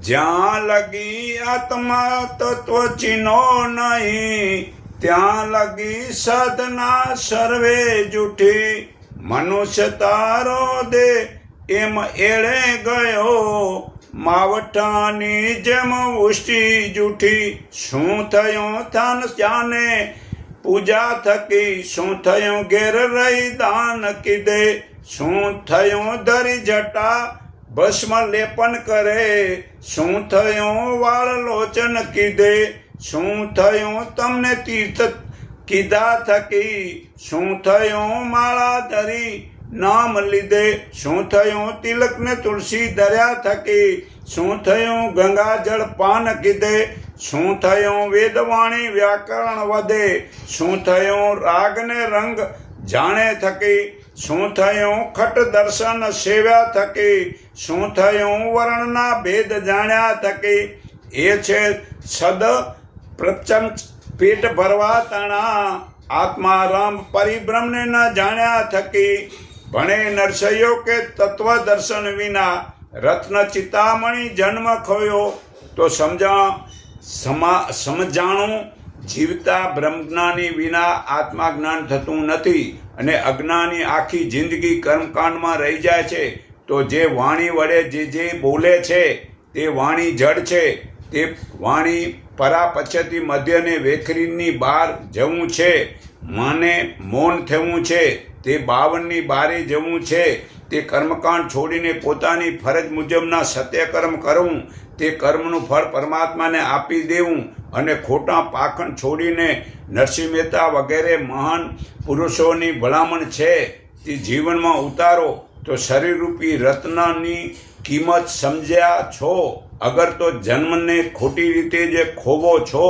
જ્યાં લગી આત્મા તત્વ ચીનો નહીં, ત્યાં લગી સાધના સર્વે જૂઠી. મનુષ્ય તારો દે એમ એળે ગયો, માવઠાની જેમ ઉષ્ટિ જૂઠી. શું થયું થાન જાને પૂજા થકી, શું થયું ઘેર રહી દાન કીધે. શું થયું ધરી જટા ભસ્મ લેપન કરે, શું થયું વાળ લોચન કીધે. શું થયું તમને તીર્થ કીધા થકી, શું થયું માળા ધરી નામ લીધે. શું થયું તિલક ને તુલસી ધર્યા થકી, શું થયું ગંગા જળ પાન કીધે. શું થયું વેદવાણી વ્યાકરણ વધે, શું થયું રાગ ને રંગ જાણે થકી. શું થયું ખટ દર્શન સેવ્યા થકી, શું થયું વર્ણના ભેદ જાણ્યા થકી. એ છે સદ પ્રચંચ પેટ ભરવા તણા, આત્મારામ પરિબ્રહ્મને ન જાણ્યા થકી. ભણે નરસૈયો કે તત્વ દર્શન વિના, રત્ન ચિતામણી જન્મ ખોયો. તો સમજાણું જીવતા બ્રહ્મજ્ઞાની વિના આત્મા જ્ઞાન થતું નથી, અને અજ્ઞાની આખી જિંદગી કર્મકાંડમાં રહી જાય છે. તો જે વાણી વડે જે બોલે છે તે વાણી જડ છે. તે વાણી પરાપછથી મધ્યને વેખરીની બહાર જવું છે. માને મૌન થવું છે, તે 52ની બારે જવું છે. તે કર્મકાંડ છોડીને પોતાની ફરજ મુજબના સત્યકર્મ કરવું, તે કર્મનું ફળ પરમાત્માને આપી દેવું, અને ખોટા પાખંડ છોડીને નરસિંહ મહેતા વગેરે મહાન પુરુષોની ભલામણ છે તે જીવનમાં ઉતારો. તો શરીરરૂપી રત્નની કિંમત સમજ્યા છો. અગર તો જન્મને ખોટી રીતે જે ખોવો છો,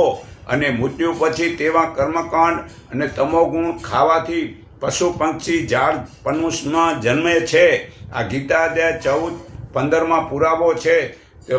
અને મૃત્યુ પછી તેવા કર્મકાંડ અને તમોગુણ ખાવાથી પશુ પંક્ષી ઝાડ પનુષમાં જન્મે છે. આ ગીતાધ્યાય 14-15 પુરાવો છે કે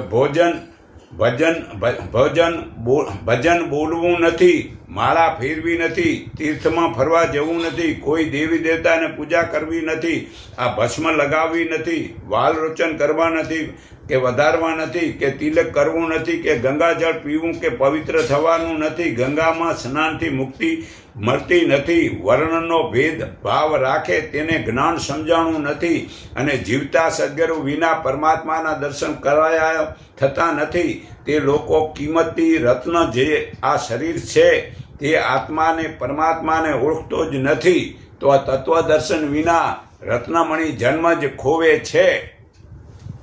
ભજન બોલવું નથી, માળા ફેરવી નથી, તીર્થમાં ફરવા જવું નથી, કોઈ દેવી દેવતાને પૂજા કરવી નથી, આ ભસ્મ લગાવવી નથી, વાલ રોચન કરવા નથી કે વધારવા નથી, કે તિલક કરવું નથી, કે ગંગાજળ પીવું કે પવિત્ર થવાનું નથી, ગંગામાં સ્નાનથી મુક્તિ મળતી નથી, વર્ણનો ભેદ ભાવ રાખે તેને જ્ઞાન સમજાણું નથી, અને જીવતા સદગુરુ વિના પરમાત્માના દર્શન કરાયા થતા નથી. તે લોકો કિંમતી રત્ન જે આ શરીર છે તે આત્માને પરમાત્માને ઓળખતો જ નથી. તો આ તત્વ દર્શન વિના રત્નમણી જન્મ જ ખોવે છે.